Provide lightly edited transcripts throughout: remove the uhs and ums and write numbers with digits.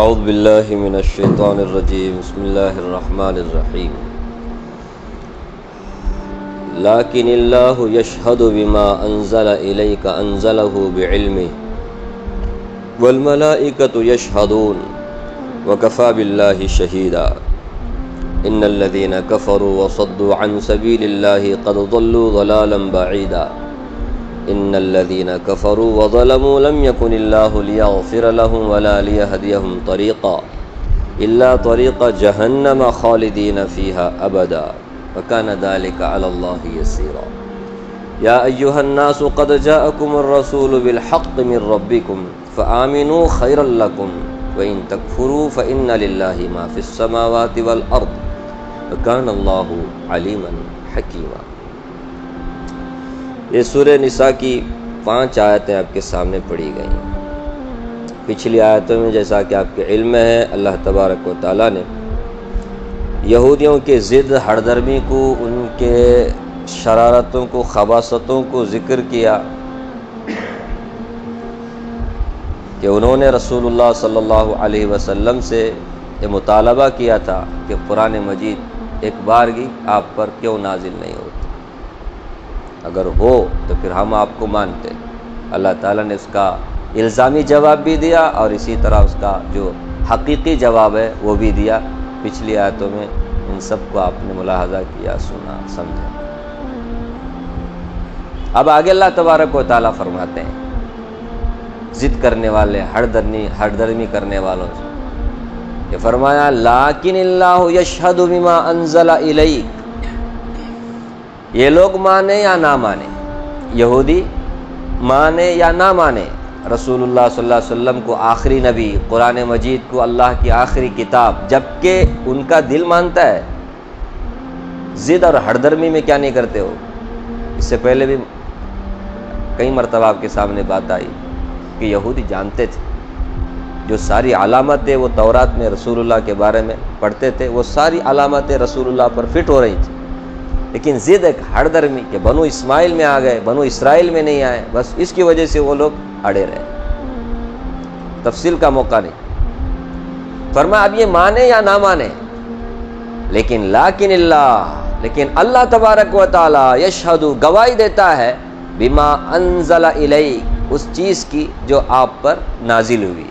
اعوذ باللہ من الشیطان الرجیم بسم اللہ الرحمن الرحیم لیکن اللہ یشہد بما انزل الیک انزلہ بعلمہ والملائکۃ یشہدون وکفی باللہ شہیدا ان الذین کفروا وصدوا عن سبیل اللہ قد ضلوا ضلالا بعیدا ان الذين كفروا وظلموا لم يكن الله ليغفر لهم ولا ليهديهم طريقا الا طريق جهنم خالدين فيها ابدا وكان ذلك على الله يسيرا يا ايها الناس قد جاءكم الرسول بالحق من ربكم فآمنوا خيرا لكم وان تكفروا فان لله ما في السماوات والارض وكان الله عليما حكيما۔ یہ سورہ نساء کی 5 آیتیں آپ کے سامنے پڑھی گئی ہیں۔ پچھلی آیتوں میں جیسا کہ آپ کے علم میں ہے، اللہ تبارک و تعالیٰ نے یہودیوں کے ضد ہردرمی کو، ان کے شرارتوں کو، خباثتوں کو ذکر کیا کہ انہوں نے رسول اللہ صلی اللہ علیہ وسلم سے یہ مطالبہ کیا تھا کہ قرآن مجید ایک بارگی آپ پر کیوں نازل نہیں ہوتی، اگر ہو تو پھر ہم آپ کو مانتے۔ اللہ تعالیٰ نے اس کا الزامی جواب بھی دیا اور اسی طرح اس کا جو حقیقی جواب ہے وہ بھی دیا۔ پچھلی آیتوں میں ان سب کو آپ نے ملاحظہ کیا، سنا، سمجھا۔ اب آگے اللہ تبارک و تعالیٰ فرماتے ہیں ضد کرنے والے، ہردرمی کرنے والوں سے یہ فرمایا لیکن اللہ یشہد بما انزل الیک، یہ لوگ مانے یا نہ مانے، یہودی مانے یا نہ مانے رسول اللہ صلی اللہ علیہ وسلم کو آخری نبی، قرآن مجید کو اللہ کی آخری کتاب، جبکہ ان کا دل مانتا ہے، ضد اور ہردرمی میں کیا نہیں کرتے ہو۔ اس سے پہلے بھی کئی مرتبہ آپ کے سامنے بات آئی کہ یہودی جانتے تھے جو ساری علامتیں وہ تورات میں رسول اللہ کے بارے میں پڑھتے تھے، وہ ساری علامتیں رسول اللہ پر فٹ ہو رہی تھیں، لیکن ضد ایک ہردرمی کہ بنو اسماعیل میں آ گئے، بنو اسرائیل میں نہیں آئے، بس اس کی وجہ سے وہ لوگ اڑے رہے، تفصیل کا موقع نہیں۔ فرمایا اب یہ مانے یا نہ مانے، لیکن اللہ تبارک و تعالی یشہد، گواہی دیتا ہے، بما انزل الیک، اس چیز کی جو آپ پر نازل ہوئی۔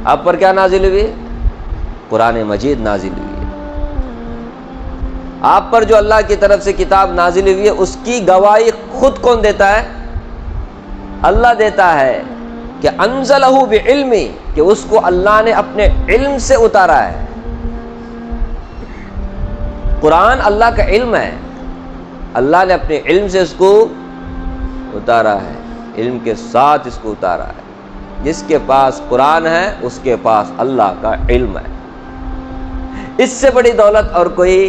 آپ پر کیا نازل ہوئی؟ قرآن مجید نازل ہوئی۔ آپ پر جو اللہ کی طرف سے کتاب نازل ہوئی ہے اس کی گواہی خود کون دیتا ہے؟ اللہ دیتا ہے کہ انزلہ بعلمی، کہ اس کو اللہ نے اپنے علم سے اتارا ہے۔ قرآن اللہ کا علم ہے، اللہ نے اپنے علم سے اس کو اتارا ہے، علم کے ساتھ اس کو اتارا ہے۔ جس کے پاس قرآن ہے اس کے پاس اللہ کا علم ہے۔ اس سے بڑی دولت اور کوئی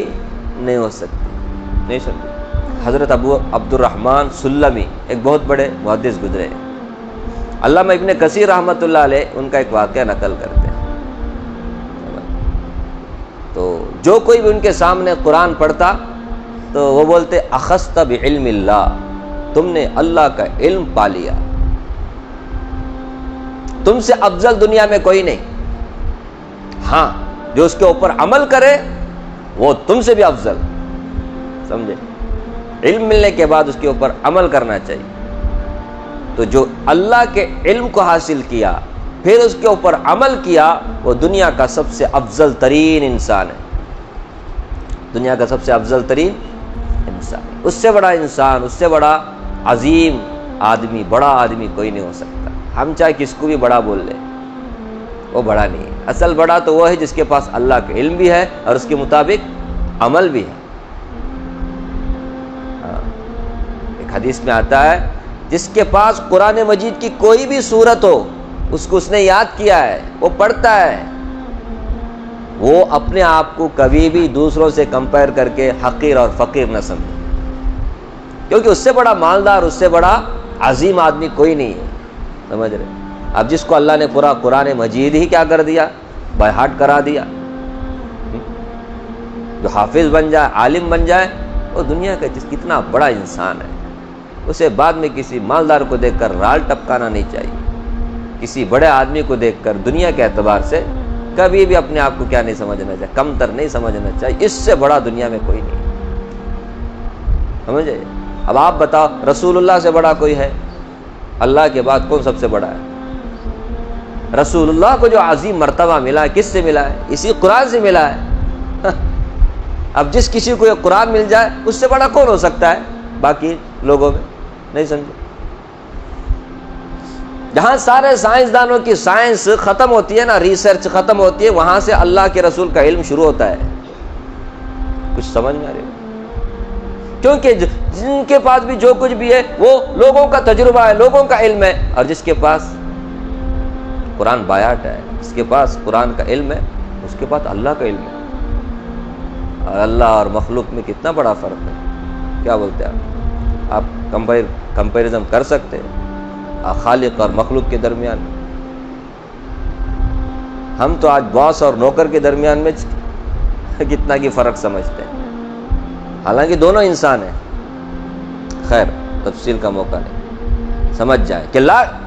نہیں ہو سکتی۔ حضرت ابو عبد الرحمن سلمی ایک بہت بڑے محدث گزرے ہیں، علامہ ابن کثیر رحمۃ اللہ علیہ ان کا ایک واقعہ نقل کرتے ہیں۔ تو جو کوئی بھی ان کے سامنے قرآن پڑھتا تو وہ بولتے اخذت بعلم اللہ، تم نے اللہ کا علم پا لیا، تم سے افضل دنیا میں کوئی نہیں، ہاں جو اس کے اوپر عمل کرے وہ تم سے بھی افضل، سمجھے؟ علم ملنے کے بعد اس کے اوپر عمل کرنا چاہیے۔ تو جو اللہ کے علم کو حاصل کیا پھر اس کے اوپر عمل کیا وہ دنیا کا سب سے افضل ترین انسان ہے، دنیا کا سب سے افضل ترین انسان ہے۔ اس سے بڑا انسان، اس سے بڑا عظیم آدمی، بڑا آدمی کوئی نہیں ہو سکتا۔ ہم چاہے کس کو بھی بڑا بول لیں، وہ بڑا نہیں ہے۔ اصل بڑا تو وہ ہے جس کے پاس اللہ کا علم بھی ہے اور اس کے مطابق عمل بھی ہے۔ ایک حدیث میں آتا ہے جس کے پاس قرآن مجید کی کوئی بھی صورت ہو، اس کو اس نے یاد کیا ہے، وہ پڑھتا ہے، وہ اپنے آپ کو کبھی بھی دوسروں سے کمپیئر کر کے حقیر اور فقیر نہ سمجھے، کیونکہ اس سے بڑا مالدار، اس سے بڑا عظیم آدمی کوئی نہیں ہے، سمجھ رہے؟ اب جس کو اللہ نے پورا قرآن مجید ہی کیا کر دیا، بائی ہارٹ کرا دیا، جو حافظ بن جائے، عالم بن جائے، وہ دنیا کا کتنا بڑا انسان ہے، اسے بعد میں کسی مالدار کو دیکھ کر رال ٹپکانا نہیں چاہیے۔ کسی بڑے آدمی کو دیکھ کر دنیا کے اعتبار سے کبھی بھی اپنے آپ کو کیا نہیں سمجھنا چاہیے، کم تر نہیں سمجھنا چاہیے، اس سے بڑا دنیا میں کوئی نہیں، سمجھے؟ اب آپ بتاؤ رسول اللہ سے بڑا کوئی ہے؟ اللہ کے بعد کون سب سے بڑا ہے؟ رسول اللہ کو جو عظیم مرتبہ ملا ہے کس سے ملا ہے؟ اسی قرآن سے ملا ہے۔ اب جس کسی کو یہ قرآن مل جائے اس سے بڑا کون ہو سکتا ہے باقی لوگوں میں؟ نہیں سمجھے؟ جہاں سارے سائنسدانوں کی سائنس ختم ہوتی ہے نا، ریسرچ ختم ہوتی ہے، وہاں سے اللہ کے رسول کا علم شروع ہوتا ہے۔ کچھ سمجھ میں آ رہی ہے؟ کیونکہ جن کے پاس بھی جو کچھ بھی ہے وہ لوگوں کا تجربہ ہے، لوگوں کا علم ہے، اور جس کے پاس قرآن بایات ہے، جس کے پاس قرآن کا علم ہے، اس کے پاس اللہ کا علم ہے۔ اور اللہ اور مخلوق میں کتنا بڑا فرق ہے، کیا بولتے ہیں آپ کمپیریزن کر سکتے ہیں خالق اور مخلوق کے درمیان؟ ہم تو آج باس اور نوکر کے درمیان میں کتنا کی فرق سمجھتے ہیں، حالانکہ دونوں انسان ہیں۔ خیر تفصیل کا موقع نہیں، سمجھ جائیں کہ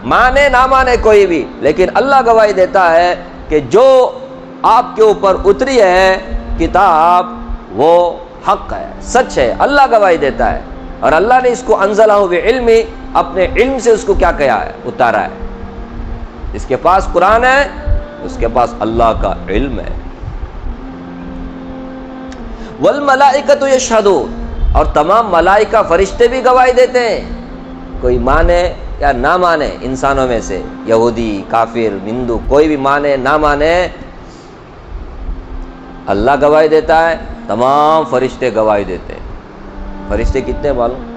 مانے نہ مانے کوئی بھی، لیکن اللہ گواہی دیتا ہے کہ جو آپ کے اوپر اتری ہے کتاب وہ حق ہے، سچ ہے، اللہ گواہی دیتا ہے، اور اللہ نے اس کو انزلہ بعلم، اپنے علم سے اس کو کیا کیا ہے؟ اتارا ہے۔ جس کے پاس قرآن ہے اس کے پاس اللہ کا علم ہے۔ والملائکۃ یشہدون، اور تمام ملائکہ فرشتے بھی گواہی دیتے ہیں، کوئی مانے یا نہ مانے انسانوں میں سے، یہودی کافر ہندو کوئی بھی مانے نہ مانے، اللہ گواہی دیتا ہے، تمام فرشتے گواہی دیتے ہیں۔ فرشتے کتنے معلوم؟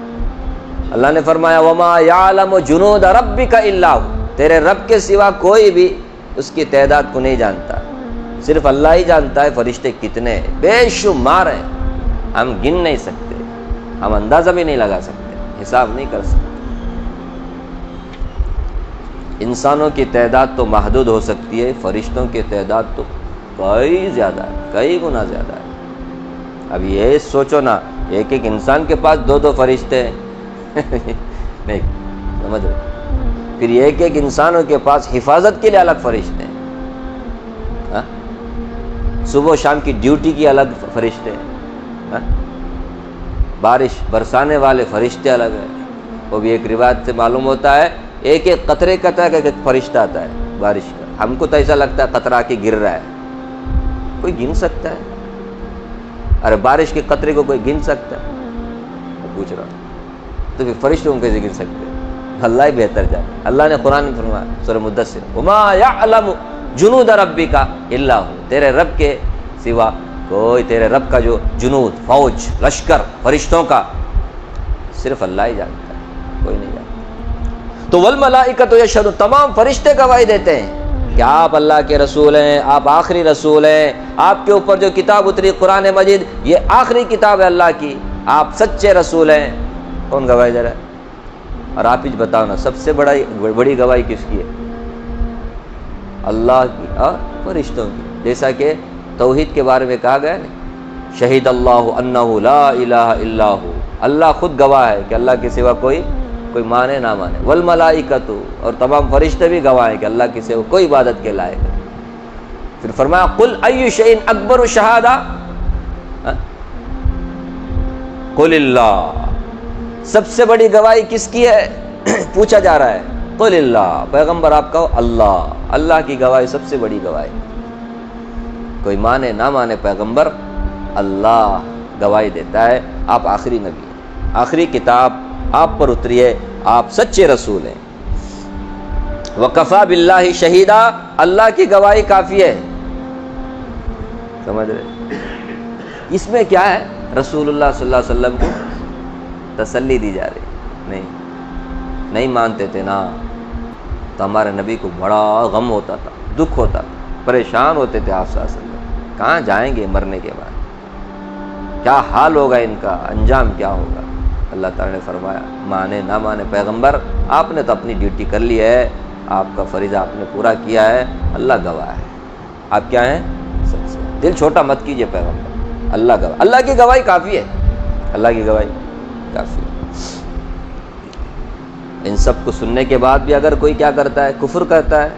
اللہ نے فرمایا وما یعلم جنود ربک الا ہو، تیرے رب کے سوا کوئی بھی اس کی تعداد کو نہیں جانتا، صرف اللہ ہی جانتا ہے فرشتے کتنے ہیں، بے شمار ہیں، ہم گن نہیں سکتے، ہم اندازہ بھی نہیں لگا سکتے، حساب نہیں کر سکتے۔ انسانوں کی تعداد تو محدود ہو سکتی ہے، فرشتوں کی تعداد تو کئی زیادہ ہے، کئی گنا زیادہ ہے۔ اب یہ سوچو نا، ایک ایک انسان کے پاس دو دو فرشتے ہیں نہیں سمجھ رہے؟ پھر ایک ایک انسانوں کے پاس حفاظت کے لیے الگ فرشتے ہیں، صبح و شام کی ڈیوٹی کی الگ فرشتے ہیں، بارش برسانے والے فرشتے الگ ہیں۔ وہ بھی ایک روایت سے معلوم ہوتا ہے ایک ایک قطرے کا ایک فرشتہ آتا ہے بارش کا، ہم کو تو ایسا لگتا ہے قطرہ کے گر رہا ہے، کوئی گن سکتا ہے؟ ارے بارش کے قطرے کو کوئی گن سکتا ہے؟ میں پوچھ رہا ہوں، تو پھر فرشتوں کو کیسے گن سکتے ہیں؟ اللہ ہی بہتر جانے۔ اللہ نے قرآن میں فرمایا سورہ مدثر وما یعلم جنود ربک الا ہو، تیرے رب کے سوا کوئی، تیرے رب کا جو جنود فوج لشکر فرشتوں کا صرف اللہ ہی جانتا ہے، کوئی نہیں جانتا۔ تو والملائکۃ یشہدون، تمام فرشتے گواہی دیتے ہیں کہ آپ اللہ کے رسول ہیں، آپ آخری رسول ہیں، آپ کے اوپر جو کتاب اتری قرآن مجید یہ آخری کتاب ہے اللہ کی، آپ سچے رسول ہیں۔ کون گواہی دے رہا ہے؟ اور آپ ہی بتاؤ نا سب سے بڑی گواہی کس کی ہے؟ اللہ کی اور فرشتوں کی، جیسا کہ توحید کے بارے میں کہا گیا نا شہید اللہ انہ لا الہ الا ہو، اللہ خود گواہ ہے کہ اللہ کے سوا کوئی مانے نہ مانے، والملائکۃ، اور تمام فرشتے بھی گواہ ہیں کہ اللہ کے سوا کوئی عبادت کے لائق ہے۔ پھر فرمایا قل ای شیء اکبر شہادہ، قل اللہ، سب سے بڑی گواہی کس کی ہے؟ پوچھا جا رہا ہے، قل اللہ، پیغمبر آپ کہو اللہ کی گواہی سب سے بڑی گواہی، کوئی مانے نہ مانے پیغمبر اللہ گواہی دیتا ہے، آپ آخری نبی ہیں، آخری کتاب آپ پر اتری ہے، آپ سچے رسول ہیں۔ وکفیٰ باللہ شہیدا، اللہ کی گواہی کافی ہے، سمجھ رہے؟ اس میں کیا ہے؟ رسول اللہ صلی اللہ علیہ وسلم کو تسلی دی جا رہی، نہیں مانتے تھے نا تو ہمارے نبی کو بڑا غم ہوتا تھا، دکھ ہوتا تھا، پریشان ہوتے تھے آپ صلی اللہ علیہ وسلم، کہاں جائیں گے مرنے کے بعد، کیا حال ہوگا ان کا، انجام کیا ہوگا؟ اللہ تعالیٰ نے فرمایا مانے نہ مانے پیغمبر، آپ نے تو اپنی ڈیوٹی کر لی ہے، آپ کا فریضہ آپ نے پورا کیا ہے، اللہ گواہ ہے، آپ کیا ہیں؟ سچ سے، دل چھوٹا مت کیجئے پیغمبر، اللہ گواہ، اللہ کی گواہی کافی ہے، اللہ کی گواہی کافی ہے۔ ان سب کو سننے کے بعد بھی اگر کوئی کیا کرتا ہے؟ کفر کرتا ہے.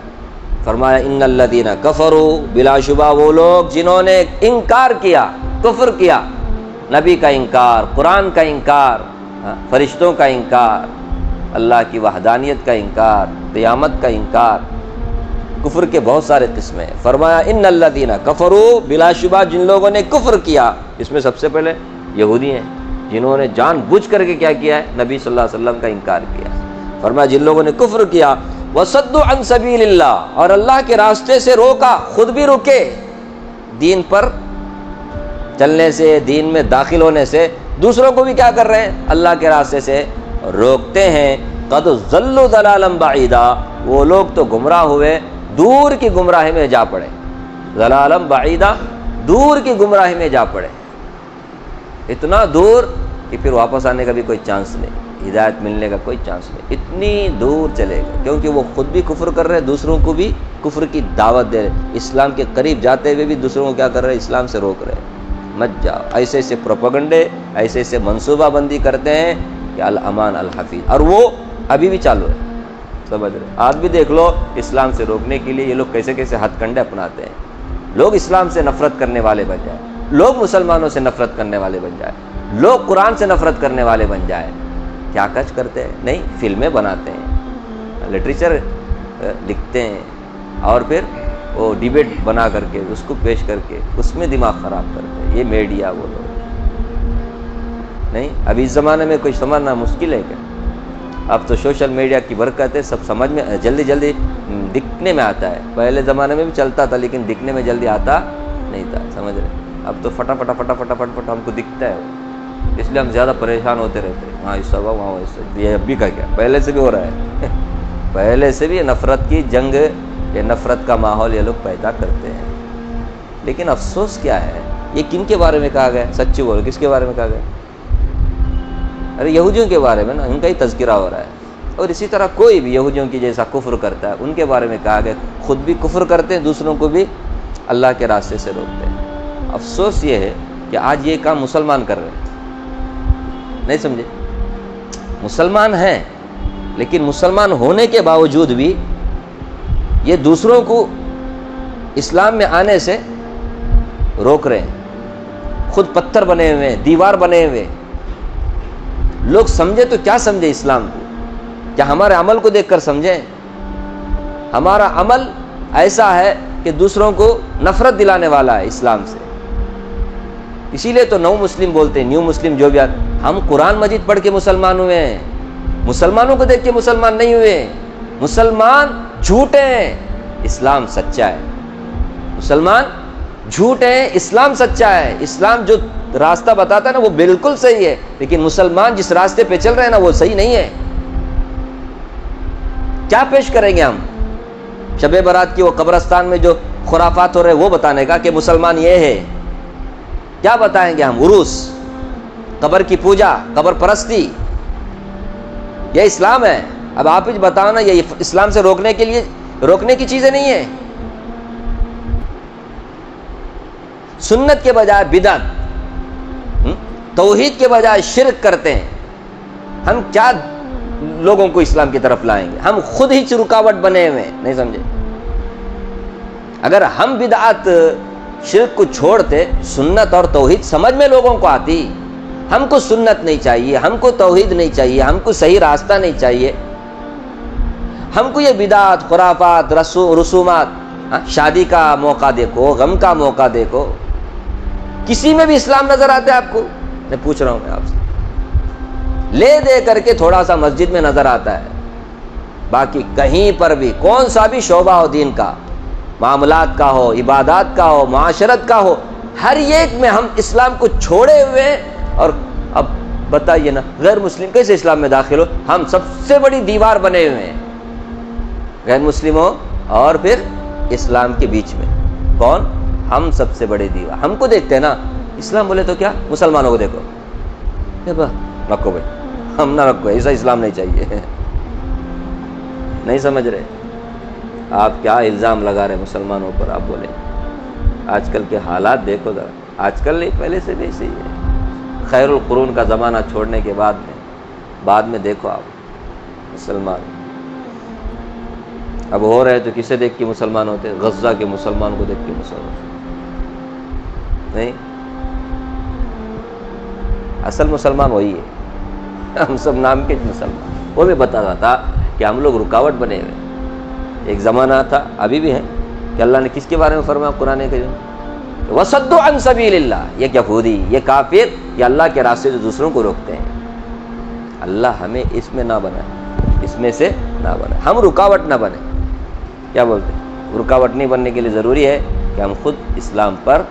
فرمایا ان الذین کفروا، بلا شبہ وہ لوگ جنہوں نے انکار کیا، کفر کیا، نبی کا انکار، قرآن کا انکار، فرشتوں کا انکار، اللہ کی وحدانیت کا انکار، قیامت کا انکار. کفر کے بہت سارے قسمیں. فرمایا ان الذین کفروا، بلا شبہ جن لوگوں نے کفر کیا، اس میں سب سے پہلے یہودی ہیں جنہوں نے جان بوجھ کر کے کیا کیا ہے؟ نبی صلی اللہ علیہ وسلم کا انکار کیا. فرمایا جن لوگوں نے کفر کیا، وصدوا عن سبیل اللہ، اور اللہ کے راستے سے روکا، خود بھی رکے، دین پر چلنے سے، دین میں داخل ہونے سے، دوسروں کو بھی کیا کر رہے ہیں؟ اللہ کے راستے سے روکتے ہیں. قد ضلوا ضلالا بعیدا، وہ لوگ تو گمراہ ہوئے، دور کی گمراہی میں جا پڑے. ضلالا بعیدا، دور کی گمراہی میں جا پڑے، اتنا دور کہ پھر واپس آنے کا بھی کوئی چانس نہیں، ہدایت ملنے کا کوئی چانس نہیں، اتنی دور چلے گئے. کیونکہ وہ خود بھی کفر کر رہے، دوسروں کو بھی کفر کی دعوت دے رہے، اسلام کے قریب جاتے ہوئے بھی دوسروں کو کیا کر رہے؟ اسلام سے روک رہے. مت جاؤ. ایسے ایسے پروپیگنڈے، ایسے ایسے منصوبہ بندی کرتے ہیں کہ الامان الحفیظ، اور وہ ابھی بھی چالو ہے. سمجھ رہے؟ آج بھی دیکھ لو اسلام سے روکنے کے لیے یہ لوگ کیسے کیسے ہتھ کنڈے اپناتے ہیں. لوگ اسلام سے نفرت کرنے والے بن جائیں، لوگ مسلمانوں سے نفرت کرنے والے بن جائیں، لوگ قرآن سے نفرت کرنے والے بن جائیں. کیا کچھ کرتے ہیں؟ نہیں، فلمیں بناتے ہیں، لٹریچر لکھتے ہیں، اور پھر وہ ڈیبیٹ بنا کر کے اس کو پیش کر کے اس میں دماغ خراب کرتے ہیں. یہ میڈیا وہ لوگ نہیں. ابھی اس زمانے میں کوئی سمجھنا مشکل ہے کیا؟ اب تو سوشل میڈیا کی برکت ہے، سب سمجھ میں جلدی جلدی دکھنے میں آتا ہے. پہلے زمانے میں بھی چلتا تھا لیکن دکھنے میں جلدی آتا نہیں تھا. سمجھ رہے؟ اب تو فٹافٹ ہم کو دکھتا ہے، اس لیے ہم زیادہ پریشان ہوتے رہتے ہیں. ہاں اس ہوا وہاں اس، یہ اب بھی کا کیا، پہلے سے بھی ہو رہا ہے. پہلے سے بھی نفرت کی جنگ، یہ نفرت کا ماحول یہ لوگ پیدا کرتے ہیں. لیکن افسوس کیا ہے، یہ کن کے بارے میں کہا گیا؟ سچی بولو، کس کے بارے میں کہا گیا؟ ارے یہودیوں کے بارے میں نا، ان کا ہی تذکرہ ہو رہا ہے. اور اسی طرح کوئی بھی یہودیوں کی جیسا کفر کرتا ہے ان کے بارے میں کہا گیا، خود بھی کفر کرتے ہیں، دوسروں کو بھی اللہ کے راستے سے روکتے ہیں. افسوس یہ ہے کہ آج یہ کام مسلمان کر رہے ہیں. نہیں سمجھے؟ مسلمان ہیں لیکن مسلمان ہونے کے باوجود بھی یہ دوسروں کو اسلام میں آنے سے روک رہے ہیں. خود پتھر بنے ہوئے، دیوار بنے ہوئے. لوگ سمجھے تو کیا سمجھے اسلام کو؟ کیا ہمارے عمل کو دیکھ کر سمجھیں؟ ہمارا عمل ایسا ہے کہ دوسروں کو نفرت دلانے والا ہے اسلام سے. اسی لیے تو نو مسلم بولتے ہیں، نیو مسلم جو بھی. ہم قرآن مجید پڑھ کے مسلمان ہوئے ہیں، مسلمانوں کو دیکھ کے مسلمان نہیں ہوئے. مسلمان جھوٹے ہیں، اسلام سچا ہے. مسلمان جھوٹ ہیں، اسلام سچا ہے. اسلام جو راستہ بتاتا ہے نا وہ بالکل صحیح ہے، لیکن مسلمان جس راستے پہ چل رہے ہیں نا وہ صحیح نہیں ہے. کیا پیش کریں گے ہم؟ شب برات کی وہ قبرستان میں جو خرافات ہو رہے ہیں وہ بتانے کا کہ مسلمان یہ ہے؟ کیا بتائیں گے ہم؟ عروس، قبر کی پوجا، قبر پرستی، یہ اسلام ہے؟ اب آپ ہی بتاؤ نا، یہ اسلام سے روکنے کے لیے روکنے کی چیزیں نہیں ہیں. سنت کے بجائے بدعت، توحید کے بجائے شرک کرتے ہیں. ہم کیا لوگوں کو اسلام کی طرف لائیں گے؟ ہم خود ہی رکاوٹ بنے ہوئے ہیں. نہیں سمجھے؟ اگر ہم بدعت شرک کو چھوڑتے، سنت اور توحید سمجھ میں لوگوں کو آتی. ہم کو سنت نہیں چاہیے، ہم کو توحید نہیں چاہیے، ہم کو صحیح راستہ نہیں چاہیے. ہم کو یہ بدعت، خرافات، رسومات، شادی کا موقع دیکھو، غم کا موقع دیکھو، کسی میں بھی اسلام نظر آتا ہے آپ کو؟ میں پوچھ رہا ہوں میں آپ سے. لے دے کر کے تھوڑا سا مسجد میں نظر آتا ہے، باقی کہیں پر بھی کون سا بھی شعبہ ہو دین کا، معاملات کا ہو، عبادات کا ہو، معاشرت کا ہو، ہر ایک میں ہم اسلام کو چھوڑے ہوئے ہیں. اور اب بتائیے نا، غیر مسلم کیسے اسلام میں داخل ہو؟ ہم سب سے بڑی دیوار بنے ہوئے ہیں غیر مسلموں اور پھر اسلام کے بیچ میں. کون؟ ہم سب سے بڑے دیوار. ہم کو دیکھتے ہیں نا، اسلام بولے تو کیا مسلمانوں کو دیکھو. رکھو بھائی، ہم نہ رکھو، ایسا اسلام نہیں چاہیے. نہیں سمجھ رہے؟ آپ کیا الزام لگا رہے مسلمانوں پر؟ آپ بولیں آج کل کے حالات دیکھو ذرا. آج کل نہیں، پہلے سے بھی ایسے ہی ہے. خیر القرون کا زمانہ چھوڑنے کے بعد میں دیکھو آپ مسلمان. اب ہو رہے تو کسے دیکھ کے مسلمان ہوتے؟ غزہ کے مسلمان کو دیکھ کے مسلمان نہیں. اصل مسلمان وہی ہے. ہم سب نام کے مسلمان. وہ بھی بتاتا تھا کہ ہم لوگ رکاوٹ بنے ہوئے. ایک زمانہ تھا، ابھی بھی ہے، کہ اللہ نے کس کے بارے میں فرمایا قرآن کے جو وَصَدُّ عَن سَبِيلِ اللَّهِ، یہ یہودی، یہ کافر، یہ اللہ کے راستے سے دوسروں کو روکتے ہیں. اللہ ہمیں اس میں نہ بنائے، اس میں سے نہ بنائے. ہم رکاوٹ نہ بنے. کیا بولتے ہیں؟ رکاوٹ نہیں بننے کے لیے ضروری ہے کہ ہم خود اسلام پر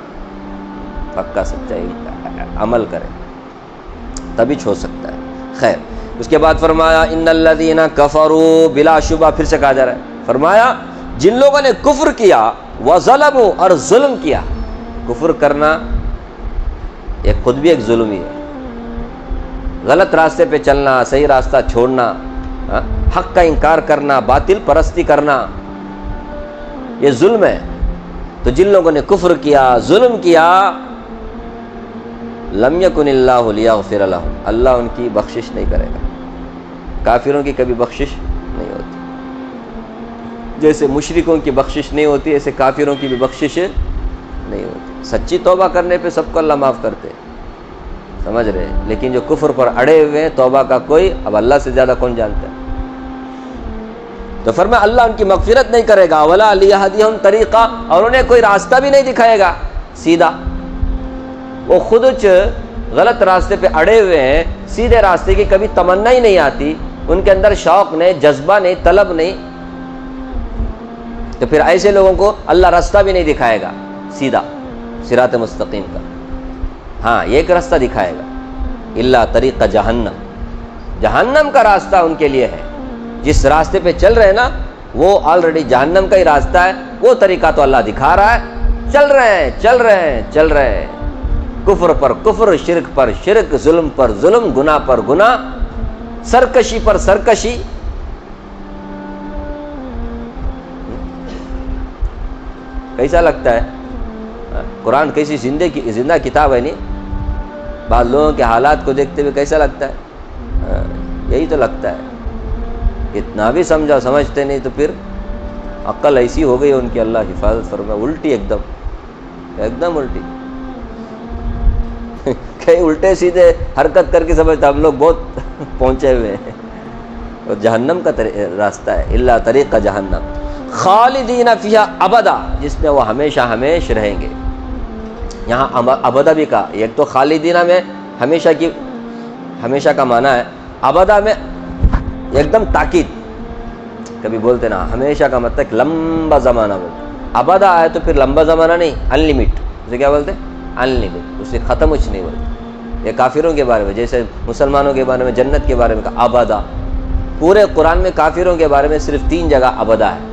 پکا سچائی عمل کریں، تبھی چھوڑ سکتا ہے. خیر، اس کے بعد فرمایا ان الذین کفروا، بلا شبہ پھر سے کہا جا رہا ہے، فرمایا جن لوگوں نے کفر کیا، وظلموا، اور ظلم کیا. کفر کرنا یہ خود بھی ایک ظلم ہی ہے. غلط راستے پہ چلنا، صحیح راستہ چھوڑنا، حق کا انکار کرنا، باطل پرستی کرنا، یہ ظلم ہے. تو جن لوگوں نے کفر کیا، ظلم کیا، لم یکن اللہ لیغفر لہم، اللہ ان کی بخشش نہیں کرے گا. کافروں کی کبھی بخشش نہیں ہوتی. جیسے مشرکوں کی بخشش نہیں ہوتی، ایسے کافروں کی بھی بخشش نہیں ہوتی. سچی توبہ کرنے پہ سب کو اللہ معاف کرتے، سمجھ رہے. لیکن جو کفر پر اڑے ہوئے ہیں، توبہ کا کوئی، اب اللہ سے زیادہ کون جانتا ہے. تو فرمایا اللہ ان کی مغفرت نہیں کرے گا. ولا لیہدیہم طریقہ، اور انہیں کوئی راستہ بھی نہیں دکھائے گا سیدھا. وہ خود غلط راستے پہ اڑے ہوئے ہیں، سیدھے راستے کی کبھی تمنا ہی نہیں آتی، ان کے اندر شوق نہیں، جذبہ نہیں، طلب نہیں. تو پھر ایسے لوگوں کو اللہ راستہ بھی نہیں دکھائے گا سیدھا صراط مستقیم کا. ہاں، یہ ایک راستہ دکھائے گا، الا طریق جہنم، جہنم کا راستہ ان کے لیے ہے. جس راستے پہ چل رہے ہیں نا، وہ آلریڈی جہنم کا ہی راستہ ہے. وہ طریقہ تو اللہ دکھا رہا ہے. چل رہے ہیں، چل رہے ہیں، چل رہے ہیں، کفر پر کفر، شرک پر شرک، ظلم پر ظلم، گناہ پر گناہ، سرکشی پر سرکشی. کیسا لگتا ہے؟ قرآن کیسی زندہ کتاب ہے. نہیں، بعض لوگوں کے حالات کو دیکھتے ہوئے کیسا لگتا ہے؟ یہی تو لگتا ہے. اتنا بھی سمجھتے نہیں تو پھر عقل ایسی ہو گئی ان کی، اللہ حفاظت فرمائے، الٹی ایک دم الٹی. کئی الٹے سیدھے حرکت کر کے سمجھتا ہم لوگ بہت پہنچے ہوئے ہیں. اور جہنم کا راستہ ہے، الا طریق جہنم خالدین فیہا ابدا، جس میں وہ ہمیشہ ہمیشہ رہیں گے. یہاں ابدا بھی کہا. ایک تو خالدینہ میں ہمیشہ کا معنی ہے، ابدا میں ایک دم تاکید. کبھی بولتے نا ہمیشہ کا مطلب لمبا زمانہ بولتے. ابدا آئے تو پھر لمبا زمانہ نہیں، انلمٹ. اسے کیا بولتے؟ انلمٹ. اسے ختم کچھ نہیں بولتے. یہ کافروں کے بارے میں، جیسے مسلمانوں کے بارے میں جنت کے بارے میں کہا ابدا. پورے قرآن میں کافروں کے بارے میں صرف 3 جگہ ابدا ہے.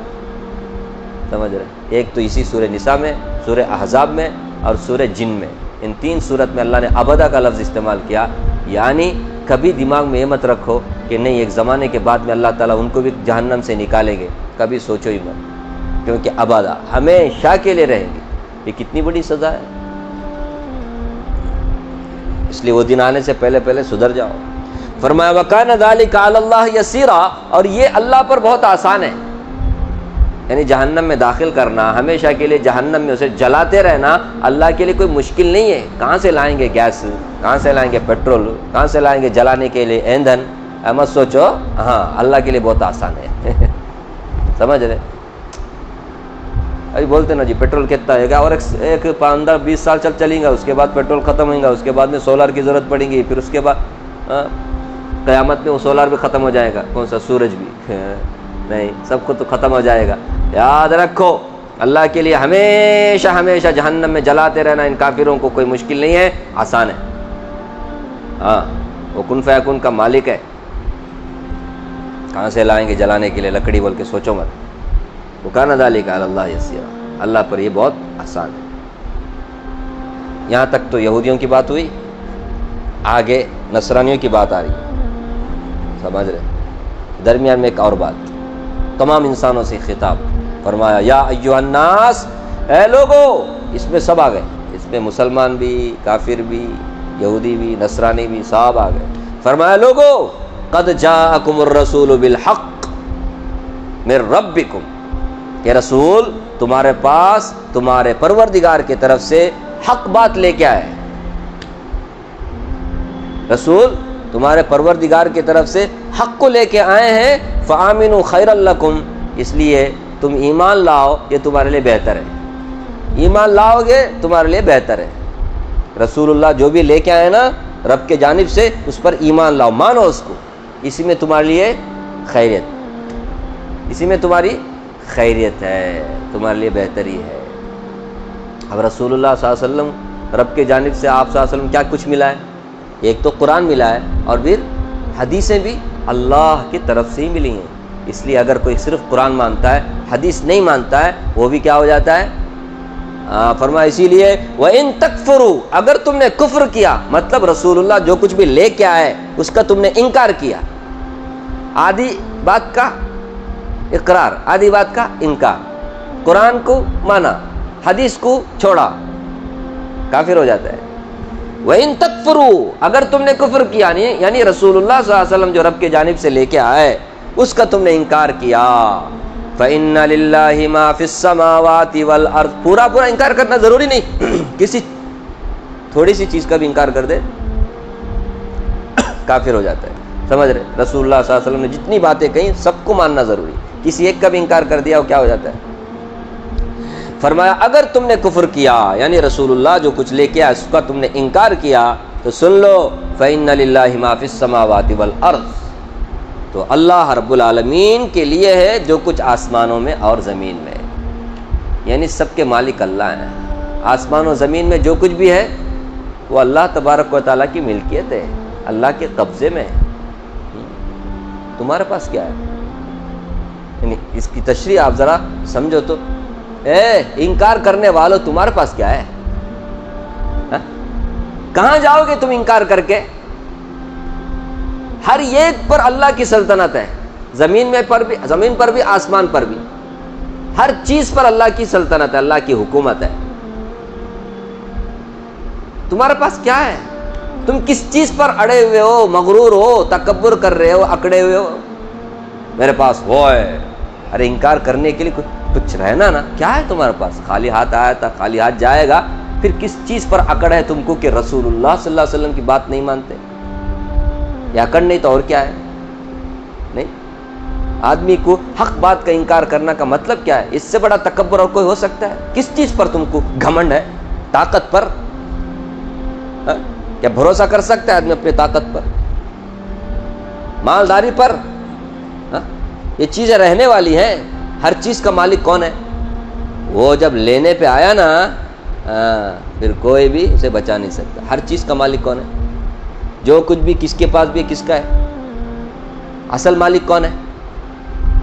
سمجھ رہے؟ ایک تو اسی سورہ نساء میں، سورہ احزاب میں، اور سورہ جن میں. ان 3 صورت میں اللہ نے ابدا کا لفظ استعمال کیا. یعنی کبھی دماغ میں یہ مت رکھو کہ نہیں ایک زمانے کے بعد میں اللہ تعالیٰ ان کو بھی جہنم سے نکالیں گے، کبھی سوچو ہی مت. کیونکہ ابدا ہمیشہ کے لیے رہیں گے. یہ کتنی بڑی سزا ہے. اس لیے وہ دن آنے سے پہلے سدھر جاؤ. فرمایا وَكَانَ ذَلِكَ عَلَى اللَّهِ يَسِيرًا، اور یہ اللہ پر بہت آسان ہے. یعنی جہنم میں داخل کرنا، ہمیشہ کے لیے جہنم میں اسے جلاتے رہنا، اللہ کے لیے کوئی مشکل نہیں ہے. کہاں سے لائیں گے گیس، کہاں سے لائیں گے پیٹرول، کہاں سے لائیں گے جلانے کے لیے ایندھن. مت سوچو. ہاں، اللہ کے لیے بہت آسان ہے. سمجھ رہے؟ ابھی بولتے نا جی پیٹرول کتنا ہے گا، اور ایک 15-20 سال چلیں گا، اس کے بعد پیٹرول ختم ہوگا، اس کے بعد میں سولار کی ضرورت پڑے گی، پھر اس کے بعد قیامت میں وہ سولار بھی ختم ہو جائے گا. کون سا؟ سورج بھی نہیں، سب کو تو ختم ہو جائے گا. یاد رکھو اللہ کے لیے ہمیشہ جہنم میں جلاتے رہنا ان کافروں کو کوئی مشکل نہیں ہے، آسان ہے. ہاں، وہ کن فیکون کا مالک ہے. کہاں سے لائیں گے جلانے کے لیے لکڑی بول کے سوچو مت. وَكَانَ ذَلِكَ عَلَى اللَّهِ يَسِيرًا، اللہ پر یہ بہت آسان ہے. یہاں تک تو یہودیوں کی بات ہوئی. آگے نصرانیوں کی بات آ رہی ہے. سمجھ رہے؟ درمیان میں ایک اور بات، تمام انسانوں سے خطاب. فرمایا یا ایھا الناس، اے لوگو. اس میں سب آ گئے. اس میں مسلمان بھی، کافر بھی، یہودی بھی، نصرانی بھی، سب آ گئے. فرمایا لوگو قد جاءکم الرسول بالحق من ربکم، کہ رسول تمہارے پاس تمہارے پروردگار کی طرف سے حق بات لے کے آئے، رسول تمہارے پروردگار کی طرف سے حق کو لے کے آئے ہیں، فآمنوا خیرا لکم، اس لیے تم ایمان لاؤ، یہ تمہارے لیے بہتر ہے، ایمان لاؤ گے تمہارے لیے بہتر ہے۔ رسول اللہ جو بھی لے کے آئے نا رب کے جانب سے، اس پر ایمان لاؤ، مانو اس کو، اسی میں تمہارے لیے خیریت، اسی میں تمہاری خیریت ہے، تمہارے لیے بہتری ہے۔ اب رسول اللہ صلی اللہ علیہ وسلم رب کے جانب سے آپ صلی اللہ علیہ وسلم کیا کچھ ملا ہے؟ ایک تو قرآن ملا ہے، اور پھر حدیثیں بھی اللہ کی طرف سے ہی ملی ہیں۔ اس لیے اگر کوئی صرف قرآن مانتا ہے حدیث نہیں مانتا ہے، وہ بھی کیا ہو جاتا ہے؟ فرمایا اسی لیے وَإِن تَكْفُرُوا، اگر تم نے کفر کیا، مطلب رسول اللہ جو کچھ بھی لے کے آئے اس کا تم نے انکار کیا، آدھی بات کا اقرار، آدھی بات کا انکار، قرآن کو مانا حدیث کو چھوڑا، کافر ہو جاتا ہے۔ وَإِن تَكْفُرُوا، اگر تم نے کفر کیا، یعنی رسول اللہ صلی اللہ علیہ وسلم جو رب کے جانب سے لے کے آئے اس کا تم نے انکار کیا، فَإِنَّ لِلَّهِ مَا فِي السَّمَاوَاتِ وَالْأَرْضِ، پورا انکار کرنا ضروری نہیں، کسی تھوڑی سی چیز کا بھی انکار کر دے کافر ہو جاتا ہے، سمجھ رہے؟ رسول اللہ صلی اللہ علیہ وسلم نے جتنی باتیں کہیں سب کو ماننا ضروری، کسی ایک کا بھی انکار کر دیا وہ کیا ہو جاتا ہے؟ فرمایا اگر تم نے کفر کیا، یعنی رسول اللہ جو کچھ لے کے آیا اس کا تم نے انکار کیا، تو سن لو فَإِنَّ لِلَّهِ مَا فِي السَّمَاوَاتِ وَالْأَرْضِ، تو اللہ رب العالمین کے لیے ہے جو کچھ آسمانوں میں اور زمین میں، یعنی سب کے مالک اللہ ہیں، آسمان و زمین میں جو کچھ بھی ہے وہ اللہ تبارک و تعالیٰ کی ملکیت ہے، اللہ کے قبضے میں ہے، تمہارے پاس کیا ہے؟ یعنی اس کی تشریح آپ ذرا سمجھو تو، انکار کرنے والوں تمہارے پاس کیا ہے؟ کہاں جاؤ گے تم انکار کر کے؟ ہر ایک پر اللہ کی سلطنت ہے، زمین پر بھی آسمان پر بھی، ہر چیز پر اللہ کی سلطنت ہے، اللہ کی حکومت ہے۔ تمہارے پاس کیا ہے؟ تم کس چیز پر اڑے ہوئے ہو، مغرور ہو، تکبر کر رہے ہو، اکڑے ہوئے ہو؟ میرے پاس وہ ہے، ارے انکار کرنے کے لیے کچھ رہنا نا، کیا ہے تمہارے پاس؟ خالی ہاتھ آیا تھا خالی ہاتھ جائے گا، پھر کس چیز پر اکڑ ہے تم کو کہ رسول اللہ صلی اللہ علیہ وسلم کی بات نہیں مانتے؟ یا اکڑ نہیں تو اور کیا ہے؟ نہیں، آدمی کو حق بات کا انکار کرنا کا مطلب کیا ہے؟ اس سے بڑا تکبر اور کوئی ہو سکتا ہے؟ کس چیز پر تم کو گھمنڈ ہے؟ طاقت پر؟ کیا بھروسہ کر سکتا ہے آدمی اپنی طاقت پر، مالداری پر؟ یہ چیزیں رہنے والی ہیں، ہر چیز کا مالک کون ہے؟ وہ جب لینے پہ آیا نا پھر کوئی بھی اسے بچا نہیں سکتا، ہر چیز کا مالک کون ہے؟ جو کچھ بھی کس کے پاس بھی کس کا ہے؟ اصل مالک کون ہے؟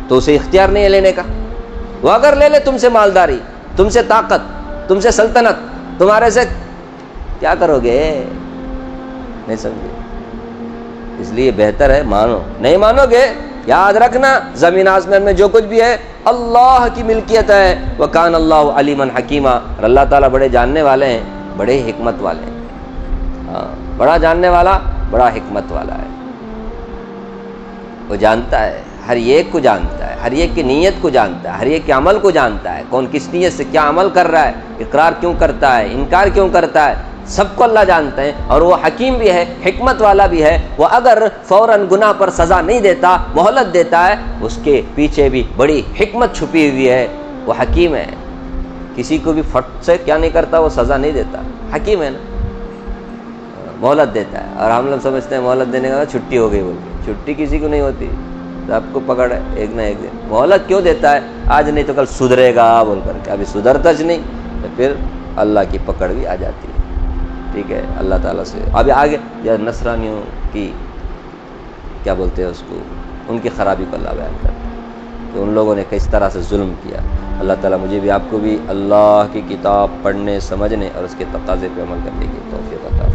تو اسے اختیار نہیں ہے لینے کا، وہ اگر لے لے تم سے مالداری، تم سے طاقت، تم سے سلطنت، تمہارے سے کیا کرو گے؟ نہیں سمجھے؟ اس لیے بہتر ہے مانو، نہیں مانو گے یاد رکھنا زمین آسمان میں جو کچھ بھی ہے اللہ کی ملکیت ہے، وَكَانَ اللَّهُ عَلِيمًا حَكِيمًا، اور اللہ تعالیٰ بڑے جاننے والے ہیں، بڑے حکمت والے ہیں، بڑا جاننے والا، بڑا حکمت والا ہے، وہ جانتا ہے، ہر ایک کو جانتا ہے، ہر ایک کی نیت کو جانتا ہے، ہر ایک کے عمل کو جانتا ہے، کون کس نیت سے کیا عمل کر رہا ہے، اقرار کیوں کرتا ہے، انکار کیوں کرتا ہے، سب کو اللہ جانتا ہے، اور وہ حکیم بھی ہے، حکمت والا بھی ہے، وہ اگر فوراً گناہ پر سزا نہیں دیتا، مہلت دیتا ہے، اس کے پیچھے بھی بڑی حکمت چھپی ہوئی ہے، وہ حکیم ہے، کسی کو بھی فٹ سے کیا نہیں کرتا، وہ سزا نہیں دیتا، حکیم ہے نا، مہلت دیتا ہے، اور ہم لوگ سمجھتے ہیں مہلت دینے کا چھٹی ہو گئی بول کے، چھٹی کسی کو نہیں ہوتی، سب کو پکڑ ہے ایک نہ ایک دن، مہلت کیوں دیتا ہے؟ آج نہیں تو کل سدھرے گا بول کر کے، ابھی سدھرتا نہیں تو پھر اللہ کی پکڑ بھی آ جاتی ہے، ٹھیک ہے؟ اللہ تعالیٰ سے ابھی آگے یا نصرانیوں کی کیا بولتے ہیں اس کو، ان کی خرابی کو اللہ بیان کرتا ہے کہ ان لوگوں نے کس طرح سے ظلم کیا۔ اللہ تعالیٰ مجھے بھی آپ کو بھی اللہ کی کتاب پڑھنے، سمجھنے اور اس کے تقاضے پہ عمل کرنے کی توفیق عطا فرمائے۔